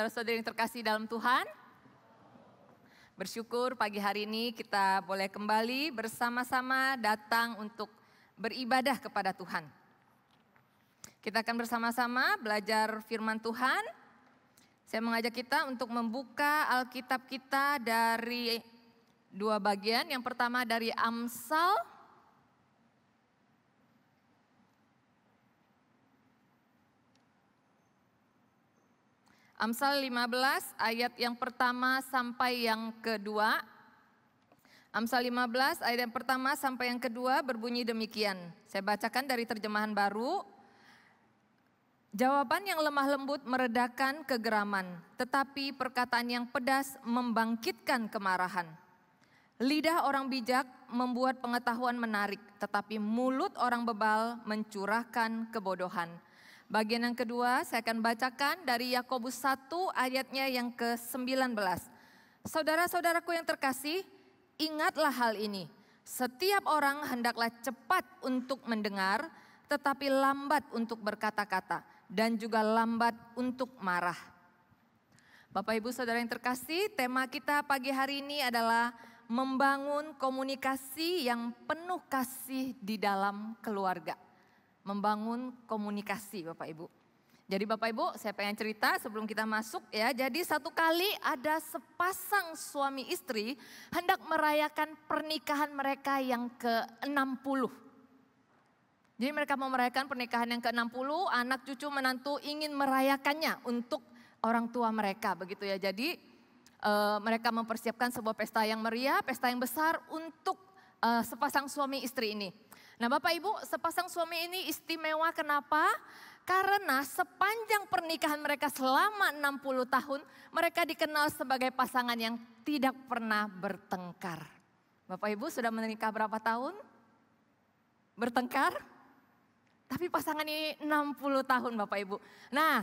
saudara-saudari yang terkasih dalam Tuhan. Bersyukur pagi hari ini kita boleh kembali bersama-sama datang untuk beribadah kepada Tuhan. Kita akan bersama-sama belajar firman Tuhan. Saya mengajak kita untuk membuka Alkitab kita dari dua bagian. Yang pertama dari Amsal. Amsal 15 ayat yang pertama sampai yang kedua. Amsal 15 ayat yang pertama sampai yang kedua berbunyi demikian. Saya bacakan dari terjemahan baru. Jawaban yang lemah lembut meredakan kegeraman, tetapi perkataan yang pedas membangkitkan kemarahan. Lidah orang bijak membuat pengetahuan menarik, tetapi mulut orang bebal mencurahkan kebodohan. Bagian yang kedua saya akan bacakan dari Yakobus 1 ayatnya yang ke-19. Saudara-saudaraku yang terkasih, ingatlah hal ini. Setiap orang hendaklah cepat untuk mendengar, tetapi lambat untuk berkata-kata, dan juga lambat untuk marah. Bapak Ibu Saudara yang terkasih, tema kita pagi hari ini adalah membangun komunikasi yang penuh kasih di dalam keluarga. Membangun komunikasi Bapak Ibu. Jadi Bapak Ibu saya pengen cerita sebelum kita masuk ya. Jadi satu kali ada sepasang suami istri hendak merayakan pernikahan mereka yang ke-60. Jadi mereka mau merayakan pernikahan yang ke-60, anak cucu menantu ingin merayakannya untuk orang tua mereka begitu ya. Jadi mereka mempersiapkan sebuah pesta yang meriah, pesta yang besar untuk sepasang suami istri ini. Nah Bapak Ibu, sepasang suami ini istimewa kenapa? Karena sepanjang pernikahan mereka selama 60 tahun, mereka dikenal sebagai pasangan yang tidak pernah bertengkar. Bapak Ibu sudah menikah berapa tahun? Bertengkar? Tapi pasangan ini 60 tahun Bapak Ibu. Nah,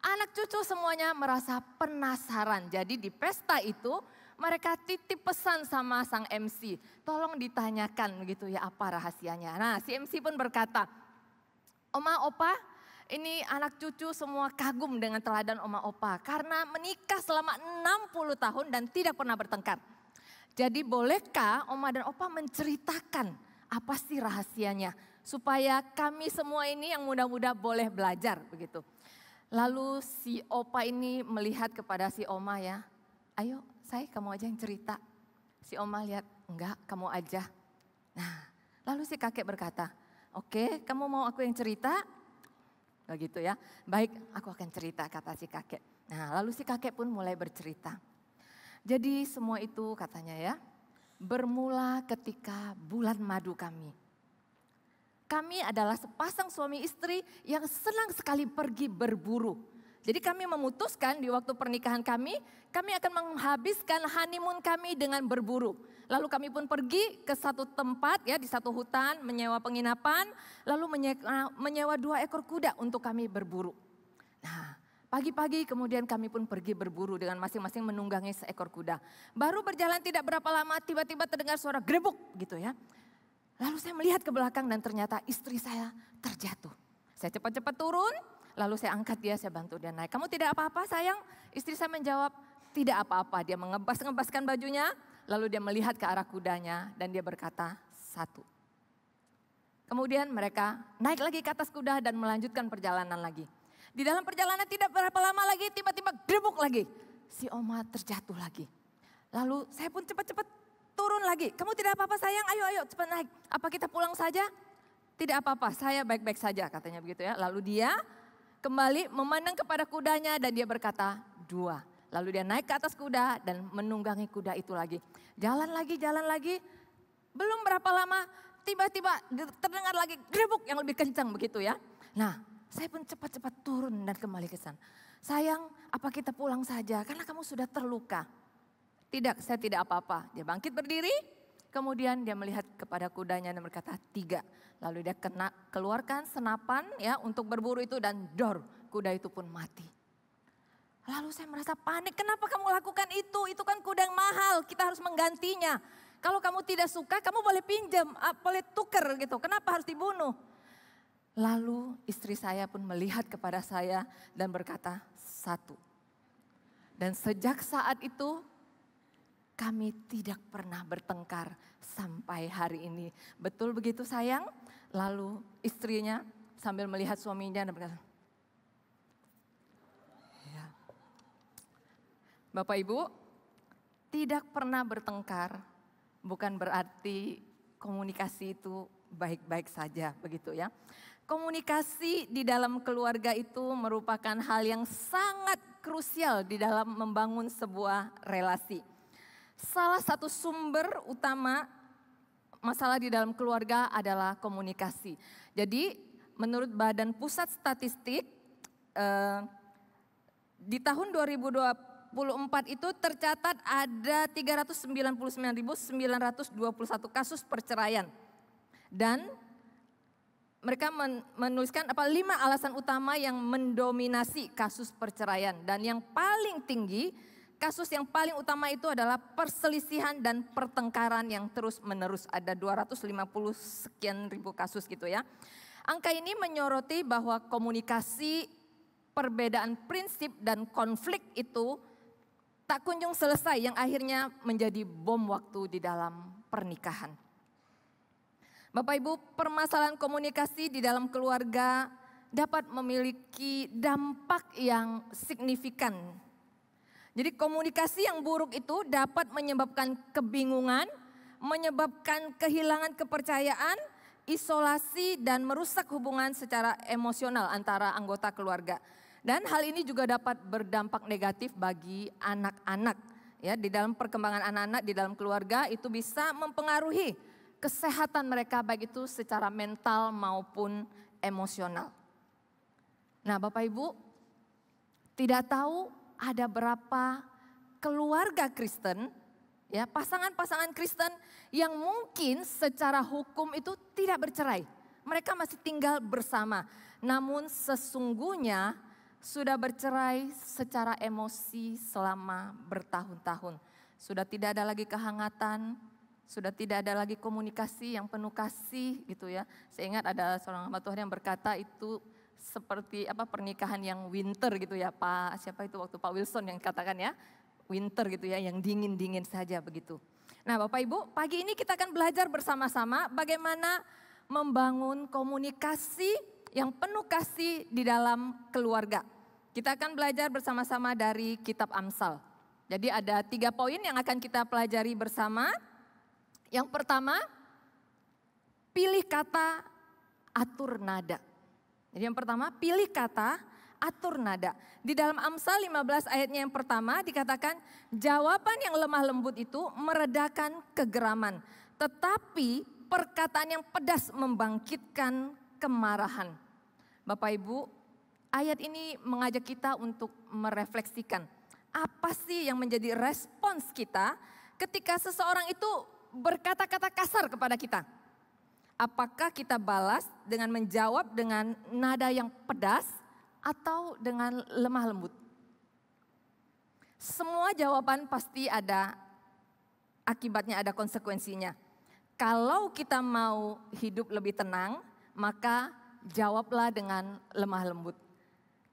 anak cucu semuanya merasa penasaran. Jadi di pesta itu mereka titip pesan sama sang MC. Tolong ditanyakan gitu ya apa rahasianya. Nah si MC pun berkata, Oma Opa ini anak cucu semua kagum dengan teladan Oma Opa. Karena menikah selama 60 tahun dan tidak pernah bertengkar. Jadi bolehkah Oma dan Opa menceritakan apa sih rahasianya. Supaya kami semua ini yang muda-muda boleh belajar begitu. Lalu si Opa ini melihat kepada si Oma ya. Ayo saya kamu aja yang cerita. Si Oma lihat, enggak kamu aja. Nah lalu si kakek berkata, oke kamu mau aku yang cerita? Begitu ya, baik aku akan cerita kata si kakek. Nah lalu si kakek pun mulai bercerita. Jadi semua itu katanya ya, bermula ketika bulan madu kami. Kami adalah sepasang suami istri yang senang sekali pergi berburu. Jadi kami memutuskan di waktu pernikahan kami akan menghabiskan honeymoon kami dengan berburu. Lalu kami pun pergi ke satu tempat ya di satu hutan menyewa penginapan. Lalu menyewa 2 ekor kuda untuk kami berburu. Nah pagi-pagi kemudian kami pun pergi berburu dengan masing-masing menunggangi seekor kuda. Baru berjalan tidak berapa lama tiba-tiba terdengar suara grebuk gitu ya. Lalu saya melihat ke belakang dan ternyata istri saya terjatuh. Saya cepat-cepat turun. Lalu saya angkat dia, saya bantu dia naik. Kamu tidak apa-apa sayang? Istri saya menjawab, tidak apa-apa. Dia mengebaskan bajunya, lalu dia melihat ke arah kudanya dan dia berkata, 1. Kemudian mereka naik lagi ke atas kuda dan melanjutkan perjalanan lagi. Di dalam perjalanan tidak berapa lama lagi, tiba-tiba grebuk lagi. Si Oma terjatuh lagi. Lalu saya pun cepat-cepat turun lagi. Kamu tidak apa-apa sayang? Ayo cepat naik. Apa kita pulang saja? Tidak apa-apa, saya baik-baik saja katanya begitu ya. Lalu dia kembali memandang kepada kudanya dan dia berkata 2. Lalu dia naik ke atas kuda dan menunggangi kuda itu lagi. Jalan lagi. Belum berapa lama tiba-tiba terdengar lagi grebuk yang lebih kencang begitu ya. Nah saya pun cepat-cepat turun dan kembali ke sana. Sayang apa kita pulang saja karena kamu sudah terluka. Tidak, saya tidak apa-apa. Dia bangkit berdiri. Kemudian dia melihat kepada kudanya dan berkata 3. Lalu dia keluarkan senapan ya untuk berburu itu dan kuda itu pun mati. Lalu saya merasa panik, kenapa kamu lakukan itu? Itu kan kuda yang mahal, kita harus menggantinya. Kalau kamu tidak suka kamu boleh pinjam, boleh tuker gitu, kenapa harus dibunuh? Lalu istri saya pun melihat kepada saya dan berkata 1. Dan sejak saat itu kami tidak pernah bertengkar sampai hari ini. Betul begitu sayang? Lalu istrinya sambil melihat suaminya dan berkata, ya. Bapak Ibu, tidak pernah bertengkar bukan berarti komunikasi itu baik-baik saja begitu ya. Komunikasi di dalam keluarga itu merupakan hal yang sangat krusial di dalam membangun sebuah relasi. Salah satu sumber utama masalah di dalam keluarga adalah komunikasi. Jadi menurut Badan Pusat Statistik di tahun 2024 itu tercatat ada 399.921 kasus perceraian. Dan mereka menuliskan 5 alasan utama yang mendominasi kasus perceraian. Dan yang paling tinggi, kasus yang paling utama itu adalah perselisihan dan pertengkaran yang terus menerus. Ada 250 sekian ribu kasus gitu ya. Angka ini menyoroti bahwa komunikasi, perbedaan prinsip dan konflik itu tak kunjung selesai yang akhirnya menjadi bom waktu di dalam pernikahan. Bapak Ibu, permasalahan komunikasi di dalam keluarga dapat memiliki dampak yang signifikan. Jadi komunikasi yang buruk itu dapat menyebabkan kebingungan, menyebabkan kehilangan kepercayaan, isolasi dan merusak hubungan secara emosional antara anggota keluarga. Dan hal ini juga dapat berdampak negatif bagi anak-anak. Ya, di dalam perkembangan anak-anak di dalam keluarga itu bisa mempengaruhi kesehatan mereka baik itu secara mental maupun emosional. Nah, Bapak Ibu, tidak tahu ada berapa keluarga Kristen, ya, pasangan-pasangan Kristen yang mungkin secara hukum itu tidak bercerai. Mereka masih tinggal bersama, namun sesungguhnya sudah bercerai secara emosi selama bertahun-tahun. Sudah tidak ada lagi kehangatan, sudah tidak ada lagi komunikasi yang penuh kasih gitu ya. Saya ingat ada seorang hamba Tuhan yang berkata itu seperti pernikahan yang winter gitu ya, Pak siapa itu waktu Pak Wilson yang katakan ya, winter gitu ya, yang dingin-dingin saja begitu. Nah Bapak Ibu, pagi ini kita akan belajar bersama-sama bagaimana membangun komunikasi yang penuh kasih di dalam keluarga. Kita akan belajar bersama-sama dari kitab Amsal. Jadi ada 3 poin yang akan kita pelajari bersama. Yang pertama, pilih kata, atur nada. Jadi yang pertama, pilih kata, atur nada. Di dalam Amsal 15 ayatnya yang pertama dikatakan, jawaban yang lemah lembut itu meredakan kegeraman. Tetapi perkataan yang pedas membangkitkan kemarahan. Bapak Ibu, ayat ini mengajak kita untuk merefleksikan. Apa sih yang menjadi respons kita ketika seseorang itu berkata-kata kasar kepada kita? Apakah kita balas dengan menjawab dengan nada yang pedas atau dengan lemah lembut? Semua jawaban pasti ada akibatnya, ada konsekuensinya. Kalau kita mau hidup lebih tenang, maka jawablah dengan lemah lembut.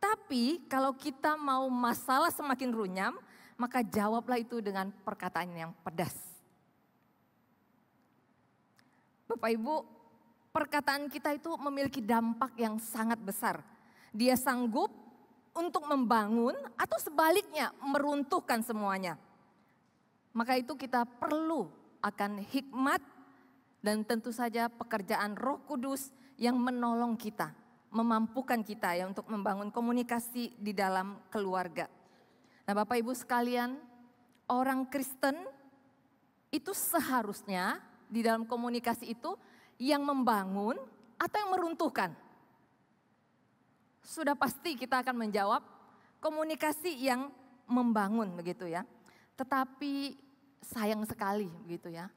Tapi kalau kita mau masalah semakin runyam, maka jawablah itu dengan perkataan yang pedas. Bapak Ibu, perkataan kita itu memiliki dampak yang sangat besar. Dia sanggup untuk membangun atau sebaliknya meruntuhkan semuanya. Maka itu kita perlu akan hikmat dan tentu saja pekerjaan Roh Kudus yang menolong kita, memampukan kita ya untuk membangun komunikasi di dalam keluarga. Nah Bapak Ibu sekalian, orang Kristen itu seharusnya di dalam komunikasi itu yang membangun atau yang meruntuhkan. Sudah pasti kita akan menjawab komunikasi yang membangun begitu ya. Tetapi sayang sekali begitu ya.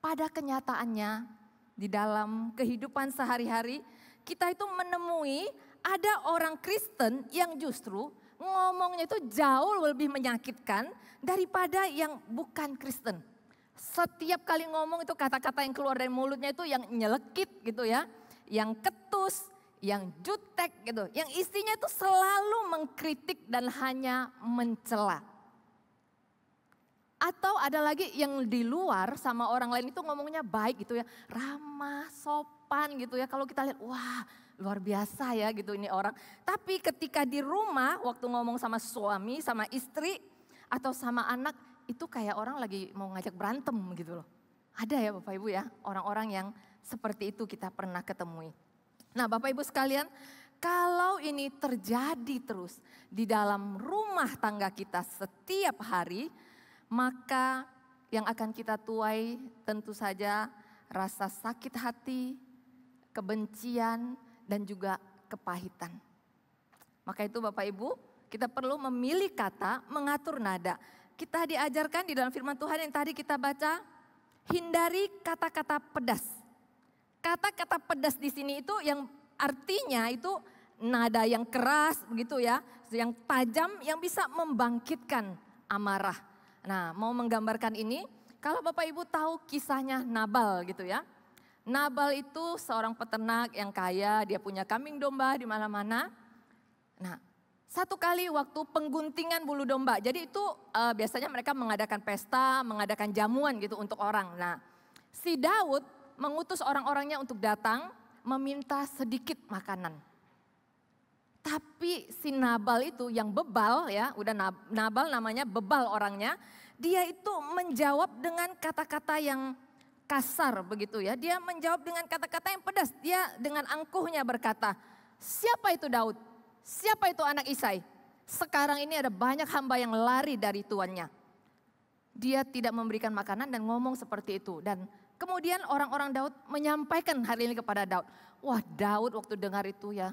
Pada kenyataannya di dalam kehidupan sehari-hari kita itu menemui ada orang Kristen yang justru ngomongnya itu jauh lebih menyakitkan daripada yang bukan Kristen. Setiap kali ngomong itu kata-kata yang keluar dari mulutnya itu yang nyelekit gitu ya, yang ketus, yang jutek gitu, yang isinya itu selalu mengkritik dan hanya mencela. Atau ada lagi yang di luar sama orang lain itu ngomongnya baik gitu ya, ramah, sopan gitu ya. Kalau kita lihat, wah luar biasa ya gitu ini orang. Tapi ketika di rumah waktu ngomong sama suami, sama istri atau sama anak, itu kayak orang lagi mau ngajak berantem gitu loh. Ada ya Bapak Ibu ya, orang-orang yang seperti itu kita pernah ketemui. Nah Bapak Ibu sekalian, kalau ini terjadi terus di dalam rumah tangga kita setiap hari, maka yang akan kita tuai tentu saja rasa sakit hati, kebencian, dan juga kepahitan. Maka itu Bapak Ibu, kita perlu memilih kata, mengatur nada. Kita diajarkan di dalam firman Tuhan yang tadi kita baca, hindari kata-kata pedas. Kata-kata pedas di sini itu yang artinya itu nada yang keras begitu ya, yang tajam yang bisa membangkitkan amarah. Nah, mau menggambarkan ini, kalau Bapak Ibu tahu kisahnya Nabal gitu ya. Nabal itu seorang peternak yang kaya, dia punya kambing domba di mana-mana. Nah, satu kali waktu pengguntingan bulu domba, jadi itu biasanya mereka mengadakan pesta, mengadakan jamuan gitu untuk orang. Nah, si Daud mengutus orang-orangnya untuk datang meminta sedikit makanan. Tapi si Nabal itu yang bebal ya, udah Nabal namanya bebal orangnya, dia itu menjawab dengan kata-kata yang kasar begitu ya. Dia menjawab dengan kata-kata yang pedas. Dia dengan angkuhnya berkata, siapa itu Daud? Siapa itu anak Isai? Sekarang ini ada banyak hamba yang lari dari tuannya. Dia tidak memberikan makanan dan ngomong seperti itu. Dan kemudian orang-orang Daud menyampaikan hal ini kepada Daud. Wah Daud waktu dengar itu ya,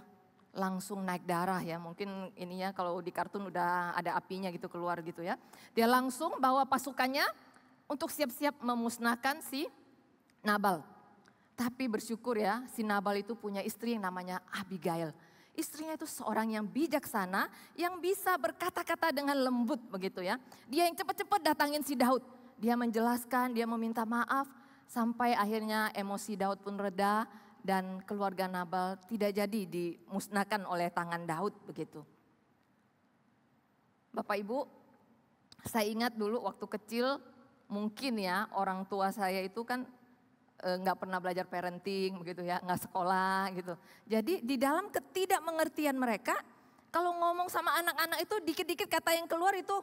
langsung naik darah ya, mungkin ininya kalau di kartun udah ada apinya gitu keluar gitu ya. Dia langsung bawa pasukannya untuk siap-siap memusnahkan si Nabal. Tapi bersyukur ya, si Nabal itu punya istri yang namanya Abigail. Istrinya itu seorang yang bijaksana, yang bisa berkata-kata dengan lembut begitu ya. Dia yang cepat-cepat datangin si Daud. Dia menjelaskan, dia meminta maaf, sampai akhirnya emosi Daud pun reda. Dan keluarga Nabal tidak jadi dimusnahkan oleh tangan Daud begitu. Bapak Ibu, saya ingat dulu waktu kecil mungkin ya orang tua saya itu kan nggak pernah belajar parenting begitu ya, nggak sekolah gitu. Jadi di dalam ketidakmengertian mereka, kalau ngomong sama anak-anak itu dikit-dikit kata yang keluar itu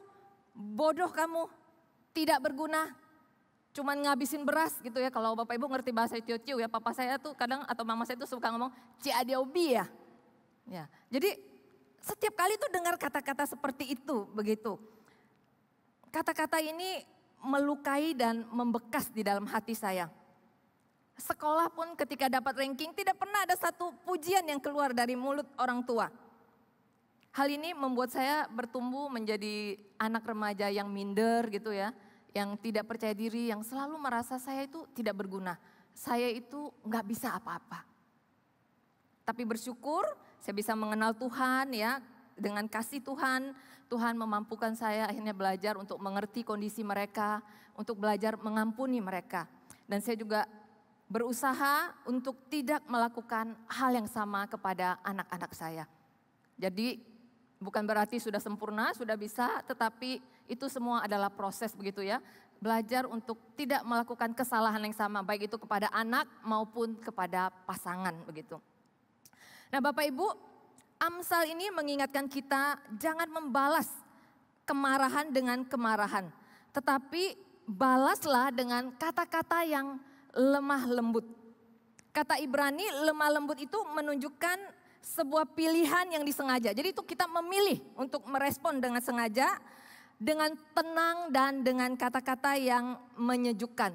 bodoh kamu, tidak berguna. Cuman ngabisin beras gitu ya, kalau Bapak Ibu ngerti bahasa Ciu-ciu ya, papa saya tuh kadang atau mama saya tuh suka ngomong ciadiobi ya. Ya, jadi setiap kali tuh dengar kata-kata seperti itu begitu. Kata-kata ini melukai dan membekas di dalam hati saya. Sekolah pun ketika dapat ranking tidak pernah ada satu pujian yang keluar dari mulut orang tua. Hal ini membuat saya bertumbuh menjadi anak remaja yang minder gitu ya. Yang tidak percaya diri, yang selalu merasa saya itu tidak berguna. Saya itu nggak bisa apa-apa. Tapi bersyukur saya bisa mengenal Tuhan ya. Dengan kasih Tuhan, Tuhan memampukan saya akhirnya belajar untuk mengerti kondisi mereka. Untuk belajar mengampuni mereka. Dan saya juga berusaha untuk tidak melakukan hal yang sama kepada anak-anak saya. Jadi bukan berarti sudah sempurna, sudah bisa, tetapi itu semua adalah proses begitu ya. Belajar untuk tidak melakukan kesalahan yang sama, baik itu kepada anak maupun kepada pasangan begitu. Nah Bapak Ibu, Amsal ini mengingatkan kita jangan membalas kemarahan dengan kemarahan. Tetapi balaslah dengan kata-kata yang lemah lembut. Kata Ibrani lemah lembut itu menunjukkan sebuah pilihan yang disengaja. Jadi itu kita memilih untuk merespon dengan sengaja, dengan tenang dan dengan kata-kata yang menyejukkan.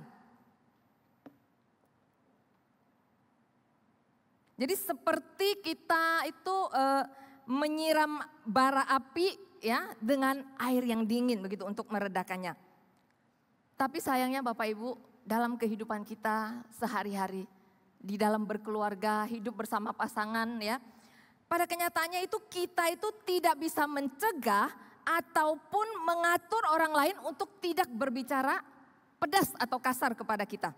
Jadi seperti kita itu menyiram bara api ya dengan air yang dingin begitu untuk meredakannya. Tapi sayangnya Bapak Ibu dalam kehidupan kita sehari-hari, di dalam berkeluarga, hidup bersama pasangan ya. Pada kenyataannya itu kita itu tidak bisa mencegah ataupun mengatur orang lain untuk tidak berbicara pedas atau kasar kepada kita.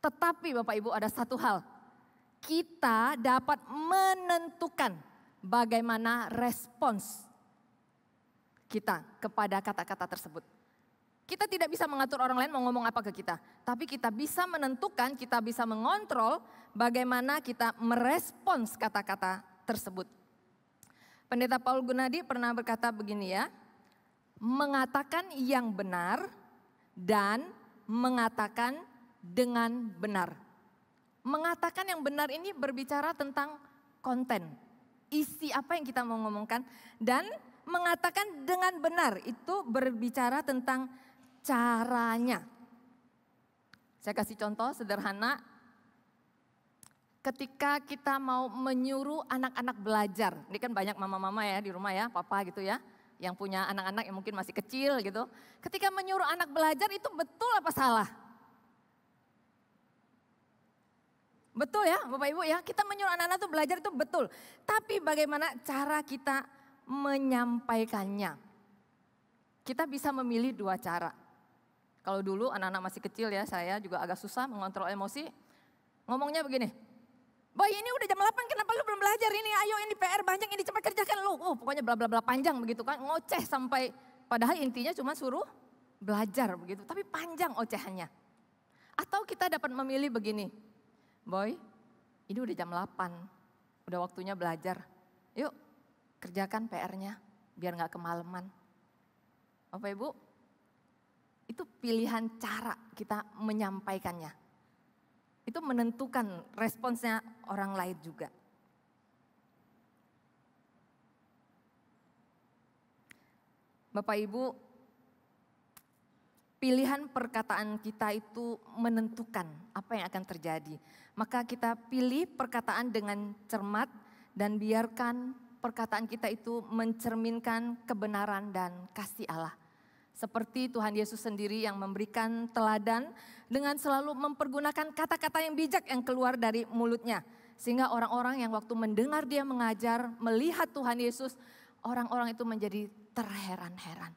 Tetapi Bapak Ibu ada satu hal, kita dapat menentukan bagaimana respons. kita kepada kata-kata tersebut. Kita tidak bisa mengatur orang lain mau ngomong apa ke kita. Tapi kita bisa menentukan, kita bisa mengontrol bagaimana kita merespons kata-kata tersebut. Pendeta Paul Gunadi pernah berkata begini ya. Mengatakan yang benar dan mengatakan dengan benar. Mengatakan yang benar ini berbicara tentang konten, isi apa yang kita mau ngomongkan. Dan mengatakan dengan benar itu berbicara tentang caranya. Saya kasih contoh sederhana. Ketika kita mau menyuruh anak-anak belajar. Ini kan banyak mama-mama ya di rumah ya, papa gitu ya. Yang punya anak-anak yang mungkin masih kecil gitu. Ketika menyuruh anak belajar itu betul apa salah? Betul ya Bapak Ibu ya, kita menyuruh anak-anak itu belajar itu betul. Tapi bagaimana cara kita menyampaikannya? Kita bisa memilih dua cara. Kalau dulu anak-anak masih kecil ya, saya juga agak susah mengontrol emosi. Ngomongnya begini, boy ini udah jam 8 kenapa lu belum belajar ini, ayo ini PR banyak ini cepat kerjakan lu. Pokoknya bla bla bla panjang begitu kan, ngoceh sampai padahal intinya cuma suruh belajar begitu. Tapi panjang ocehannya. Atau kita dapat memilih begini. Boy, ini udah jam 8, udah waktunya belajar. Yuk kerjakan PR-nya biar gak kemalaman. Bapak Ibu, itu pilihan cara kita menyampaikannya. Itu menentukan responsnya orang lain juga. Bapak Ibu, pilihan perkataan kita itu menentukan apa yang akan terjadi. Maka kita pilih perkataan dengan cermat dan biarkan perkataan kita itu mencerminkan kebenaran dan kasih Allah. Seperti Tuhan Yesus sendiri yang memberikan teladan dengan selalu mempergunakan kata-kata yang bijak yang keluar dari mulutnya. Sehingga orang-orang yang waktu mendengar dia mengajar, melihat Tuhan Yesus, orang-orang itu menjadi terheran-heran.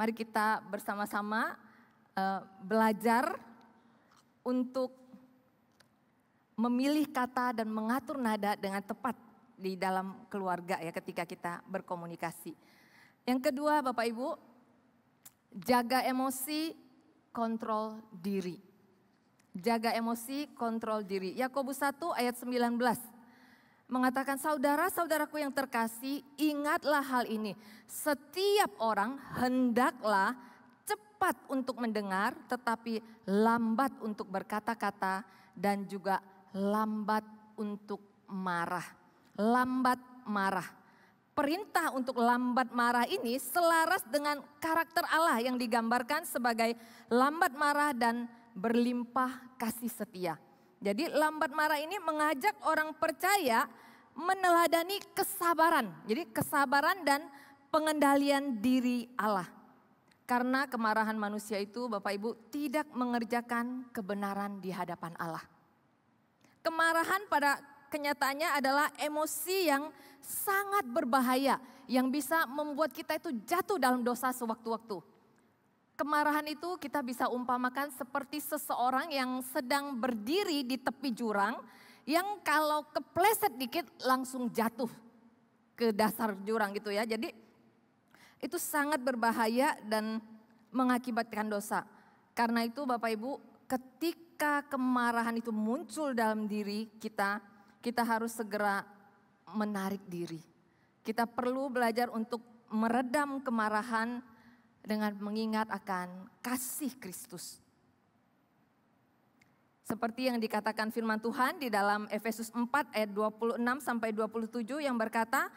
Mari kita bersama-sama belajar untuk memilih kata dan mengatur nada dengan tepat di dalam keluarga ya ketika kita berkomunikasi. Yang kedua Bapak Ibu, jaga emosi, kontrol diri. Jaga emosi, kontrol diri. Yakobus 1 ayat 19 mengatakan, saudara-saudaraku yang terkasih, ingatlah hal ini. Setiap orang hendaklah cepat untuk mendengar, tetapi lambat untuk berkata-kata dan juga lambat untuk marah. Lambat marah. Perintah untuk lambat marah ini selaras dengan karakter Allah yang digambarkan sebagai lambat marah dan berlimpah kasih setia. Jadi lambat marah ini mengajak orang percaya meneladani kesabaran. Jadi kesabaran dan pengendalian diri Allah. Karena kemarahan manusia itu Bapak Ibu tidak mengerjakan kebenaran di hadapan Allah. Kemarahan pada kenyataannya adalah emosi yang sangat berbahaya. Yang bisa membuat kita itu jatuh dalam dosa sewaktu-waktu. Kemarahan itu kita bisa umpamakan seperti seseorang yang sedang berdiri di tepi jurang. Yang kalau kepleset dikit langsung jatuh ke dasar jurang gitu ya. Jadi itu sangat berbahaya dan mengakibatkan dosa. Karena itu Bapak Ibu, ketika kemarahan itu muncul dalam diri kita, kita harus segera menarik diri. Kita perlu belajar untuk meredam kemarahan dengan mengingat akan kasih Kristus. Seperti yang dikatakan firman Tuhan di dalam Efesus 4 ayat 26 sampai 27 yang berkata,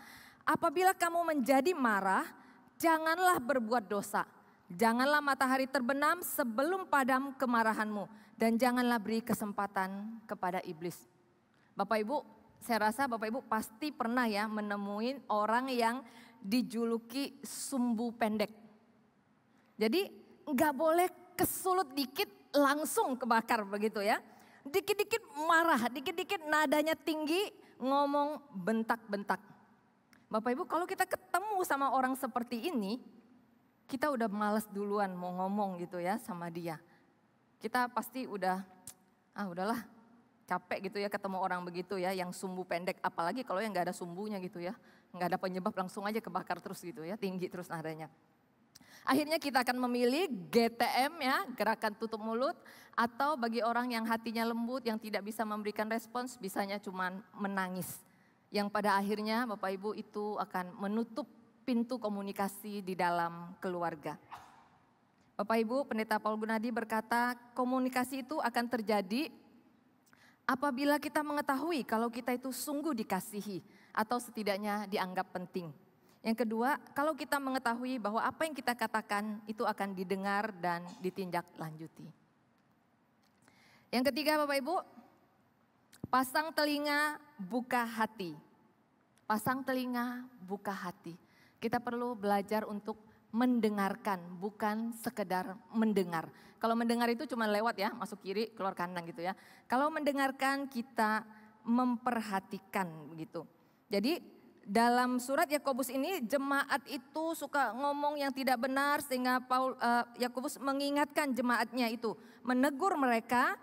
apabila kamu menjadi marah, janganlah berbuat dosa. Janganlah matahari terbenam sebelum padam kemarahanmu. Dan janganlah beri kesempatan kepada iblis. Bapak Ibu, saya rasa Bapak Ibu pasti pernah ya menemuin orang yang dijuluki sumbu pendek. Jadi nggak boleh kesulut dikit langsung kebakar begitu ya. Dikit-dikit marah, dikit-dikit nadanya tinggi, ngomong bentak-bentak. Bapak Ibu kalau kita ketemu sama orang seperti ini, kita udah malas duluan mau ngomong gitu ya sama dia. Kita pasti udahlah capek gitu ya ketemu orang begitu ya yang sumbu pendek. Apalagi kalau yang gak ada sumbunya gitu ya. nggak ada penyebab langsung aja kebakar terus gitu ya, tinggi terus nadanya. Akhirnya kita akan memilih GTM ya, gerakan tutup mulut, atau bagi orang yang hatinya lembut, yang tidak bisa memberikan respons, bisanya cuman menangis. Yang pada akhirnya Bapak Ibu itu akan menutup pintu komunikasi di dalam keluarga. Bapak Ibu, Pendeta Paul Gunadi berkata, komunikasi itu akan terjadi apabila kita mengetahui kalau kita itu sungguh dikasihi atau setidaknya dianggap penting. Yang kedua, kalau kita mengetahui bahwa apa yang kita katakan itu akan didengar dan ditindaklanjuti. Yang ketiga Bapak Ibu, pasang telinga, buka hati. Pasang telinga, buka hati. Kita perlu belajar untuk mendengarkan, bukan sekedar mendengar. Kalau mendengar itu cuma lewat ya, masuk kiri, keluar kanan gitu ya. Kalau mendengarkan kita memperhatikan begitu. Jadi dalam surat Yakobus ini jemaat itu suka ngomong yang tidak benar sehingga Yakobus mengingatkan jemaatnya itu, menegur mereka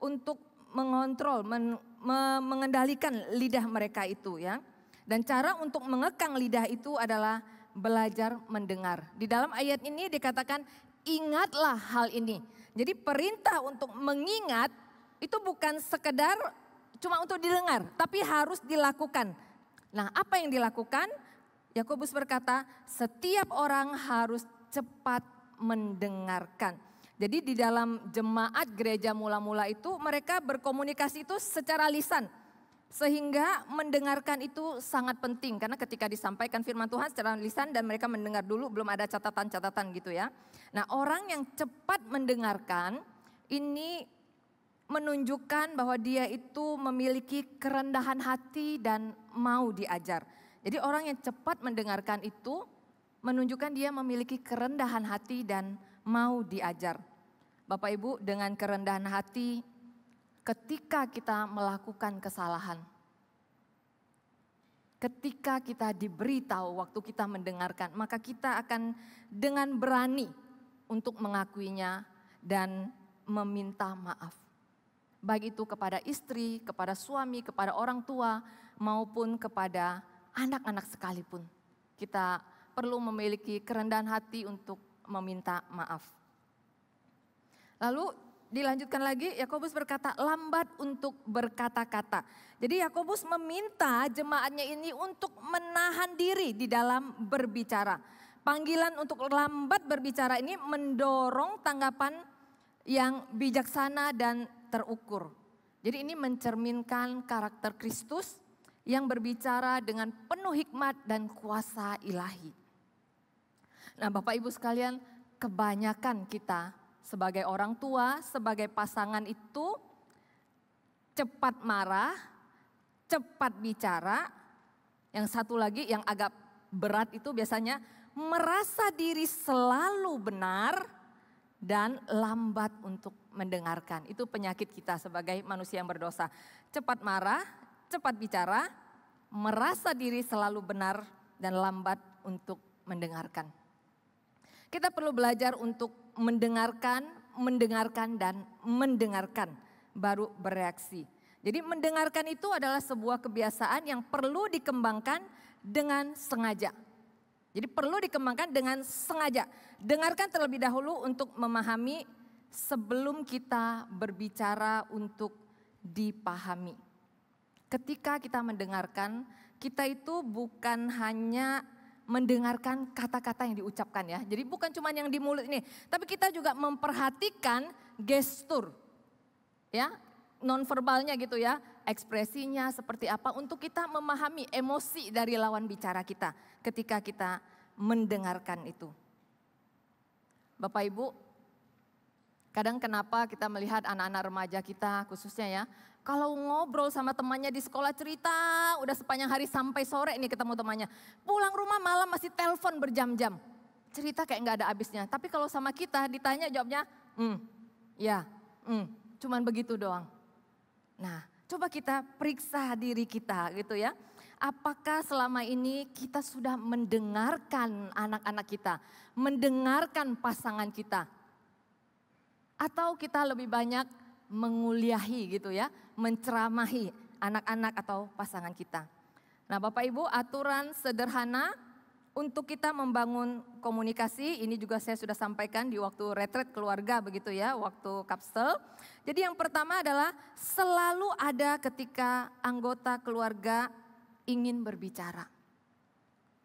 untuk mengontrol, mengendalikan lidah mereka itu ya. Dan cara untuk mengekang lidah itu adalah belajar mendengar. Di dalam ayat ini dikatakan ingatlah hal ini. Jadi perintah untuk mengingat itu bukan sekedar cuma untuk didengar, tapi harus dilakukan. Nah, apa yang dilakukan? Yakobus berkata, setiap orang harus cepat mendengarkan. Jadi di dalam jemaat gereja mula-mula itu mereka berkomunikasi itu secara lisan. Sehingga mendengarkan itu sangat penting karena ketika disampaikan firman Tuhan secara lisan dan mereka mendengar dulu, belum ada catatan-catatan gitu ya. Nah, orang yang cepat mendengarkan ini menunjukkan bahwa dia itu memiliki kerendahan hati dan mau diajar. Jadi orang yang cepat mendengarkan itu menunjukkan dia memiliki kerendahan hati dan mau diajar. Bapak Ibu, dengan kerendahan hati ketika kita melakukan kesalahan, ketika kita diberitahu waktu kita mendengarkan, maka kita akan dengan berani untuk mengakuinya dan meminta maaf. Baik itu kepada istri, kepada suami, kepada orang tua, maupun kepada anak-anak sekalipun. Kita perlu memiliki kerendahan hati untuk meminta maaf. Lalu dilanjutkan lagi, Yakobus berkata lambat untuk berkata-kata. Jadi Yakobus meminta jemaatnya ini untuk menahan diri di dalam berbicara. Panggilan untuk lambat berbicara ini mendorong tanggapan yang bijaksana dan terukur. Jadi ini mencerminkan karakter Kristus yang berbicara dengan penuh hikmat dan kuasa ilahi. Nah, Bapak Ibu sekalian, kebanyakan kita sebagai orang tua, sebagai pasangan itu cepat marah, cepat bicara. Yang satu lagi yang agak berat itu biasanya merasa diri selalu benar dan lambat untuk mendengarkan. Itu penyakit kita sebagai manusia yang berdosa. Cepat marah, cepat bicara, merasa diri selalu benar dan lambat untuk mendengarkan. Kita perlu belajar untuk mendengarkan dan mendengarkan baru bereaksi. Jadi mendengarkan itu adalah sebuah kebiasaan yang perlu dikembangkan dengan sengaja. Jadi perlu dikembangkan dengan sengaja. Dengarkan terlebih dahulu untuk memahami sebelum kita berbicara untuk dipahami. Ketika kita mendengarkan, kita itu bukan hanya mendengarkan kata-kata yang diucapkan ya. Jadi bukan cuma yang di mulut ini, tapi kita juga memperhatikan gestur. Ya, nonverbalnya gitu ya, ekspresinya seperti apa untuk kita memahami emosi dari lawan bicara kita ketika kita mendengarkan itu. Bapak Ibu, kadang kenapa kita melihat anak-anak remaja kita khususnya ya, kalau ngobrol sama temannya di sekolah cerita udah sepanjang hari sampai sore nih ketemu temannya. Pulang rumah malam masih telepon berjam-jam. Cerita kayak gak ada habisnya. Tapi kalau sama kita ditanya jawabnya, cuman begitu doang. Nah, coba kita periksa diri kita gitu ya. Apakah selama ini kita sudah mendengarkan anak-anak kita, mendengarkan pasangan kita? Atau kita lebih banyak menguliahi gitu ya, menceramahi anak-anak atau pasangan kita. Nah Bapak Ibu, aturan sederhana untuk kita membangun komunikasi, ini juga saya sudah sampaikan di waktu retret keluarga begitu ya, waktu kapsel. Jadi yang pertama adalah selalu ada ketika anggota keluarga ingin berbicara.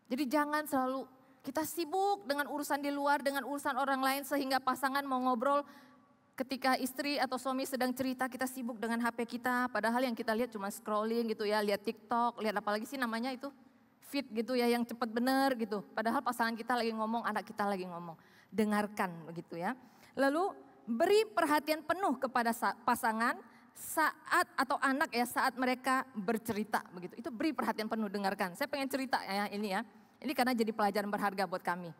Jadi jangan selalu kita sibuk dengan urusan di luar, dengan urusan orang lain sehingga pasangan mau ngobrol. Ketika istri atau suami sedang cerita, kita sibuk dengan HP kita, padahal yang kita lihat cuma scrolling gitu ya, lihat TikTok, lihat apalagi sih namanya itu, feed gitu ya yang cepat bener gitu. Padahal pasangan kita lagi ngomong, anak kita lagi ngomong. Dengarkan begitu ya. Lalu beri perhatian penuh kepada pasangan saat atau anak ya saat mereka bercerita begitu. Itu beri perhatian penuh, dengarkan. Saya pengen cerita ya ini ya. Ini karena jadi pelajaran berharga buat kami.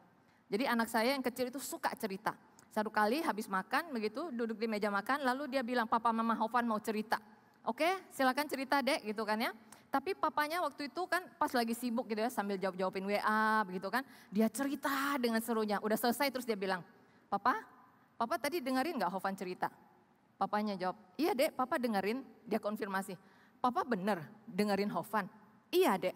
Jadi anak saya yang kecil itu suka cerita. Satu kali habis makan begitu, duduk di meja makan, lalu dia bilang, "Papa, Mama, Hovan mau cerita." Oke, silakan cerita Dek gitu kan ya. Tapi papanya waktu itu kan pas lagi sibuk gitu ya, sambil jawab-jawabin WA begitu kan. Dia cerita dengan serunya, udah selesai terus dia bilang, "Papa, Papa tadi dengerin gak Hovan cerita?" Papanya jawab, "Iya Dek, Papa dengerin." Dia konfirmasi, "Papa bener dengerin Hovan?" "Iya Dek."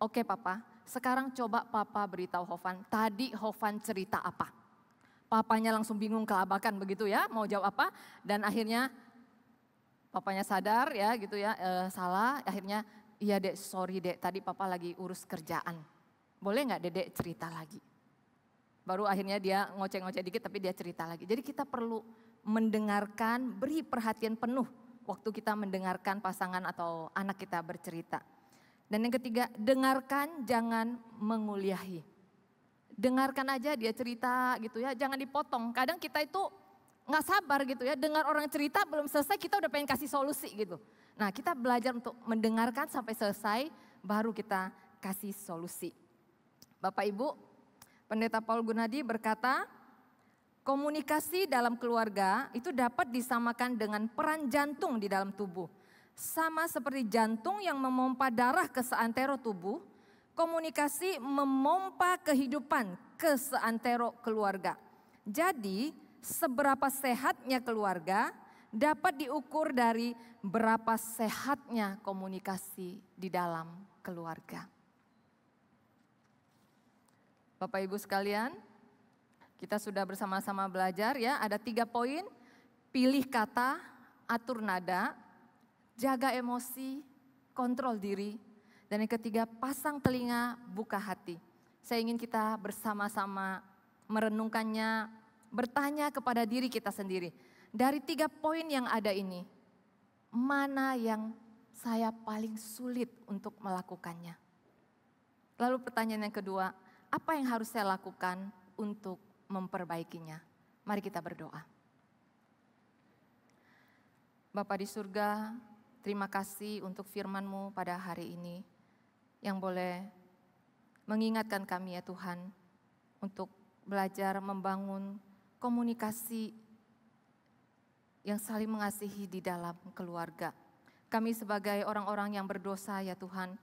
"Oke Papa, sekarang coba Papa beritahu Hovan, tadi Hovan cerita apa?" Papanya langsung bingung kelabakan begitu ya, mau jawab apa. Dan akhirnya papanya sadar ya gitu ya, salah. Akhirnya, "Iya Dek, sorry Dek, tadi Papa lagi urus kerjaan. Boleh gak Dedek cerita lagi?" Baru akhirnya dia ngoceh-ngoceh dikit tapi dia cerita lagi. Jadi kita perlu mendengarkan, beri perhatian penuh waktu kita mendengarkan pasangan atau anak kita bercerita. Dan yang ketiga, dengarkan jangan menguliahi. Dengarkan aja dia cerita gitu ya, jangan dipotong. Kadang kita itu nggak sabar gitu ya, dengar orang cerita belum selesai kita udah pengen kasih solusi gitu. Nah kita belajar untuk mendengarkan sampai selesai baru kita kasih solusi. Bapak Ibu, Pendeta Paul Gunadi berkata, komunikasi dalam keluarga itu dapat disamakan dengan peran jantung di dalam tubuh. Sama seperti jantung yang memompa darah ke seantero tubuh, komunikasi memompa kehidupan ke seantero keluarga. Jadi seberapa sehatnya keluarga dapat diukur dari berapa sehatnya komunikasi di dalam keluarga. Bapak Ibu sekalian, kita sudah bersama-sama belajar ya, ada 3 poin, pilih kata, atur nada, jaga emosi, kontrol diri. Dan yang ketiga, pasang telinga, buka hati. Saya ingin kita bersama-sama merenungkannya, bertanya kepada diri kita sendiri. Dari 3 poin yang ada ini, mana yang saya paling sulit untuk melakukannya? Lalu pertanyaan yang kedua, apa yang harus saya lakukan untuk memperbaikinya? Mari kita berdoa. Bapa di surga, terima kasih untuk firman-Mu pada hari ini, yang boleh mengingatkan kami ya Tuhan, untuk belajar membangun komunikasi yang saling mengasihi di dalam keluarga. Kami sebagai orang-orang yang berdosa ya Tuhan,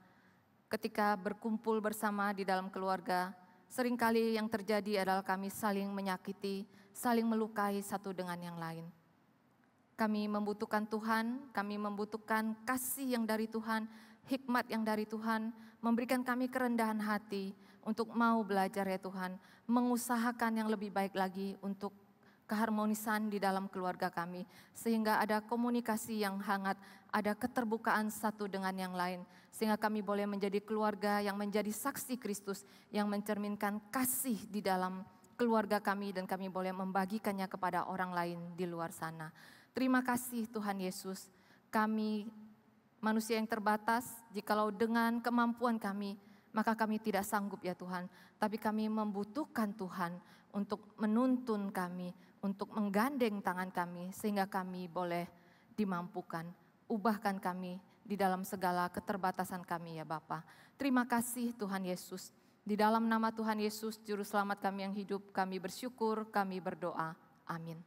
ketika berkumpul bersama di dalam keluarga, seringkali yang terjadi adalah kami saling menyakiti, saling melukai satu dengan yang lain. Kami membutuhkan Tuhan, kami membutuhkan kasih yang dari Tuhan, hikmat yang dari Tuhan, memberikan kami kerendahan hati untuk mau belajar ya Tuhan, mengusahakan yang lebih baik lagi untuk keharmonisan di dalam keluarga kami, sehingga ada komunikasi yang hangat, ada keterbukaan satu dengan yang lain, sehingga kami boleh menjadi keluarga yang menjadi saksi Kristus, yang mencerminkan kasih di dalam keluarga kami, dan kami boleh membagikannya kepada orang lain di luar sana. Terima kasih Tuhan Yesus, kami manusia yang terbatas, jikalau dengan kemampuan kami, maka kami tidak sanggup ya Tuhan. Tapi kami membutuhkan Tuhan untuk menuntun kami, untuk menggandeng tangan kami, sehingga kami boleh dimampukan. Ubahkan kami di dalam segala keterbatasan kami ya Bapa. Terima kasih Tuhan Yesus. Di dalam nama Tuhan Yesus, Juru Selamat kami yang hidup, kami bersyukur, kami berdoa. Amin.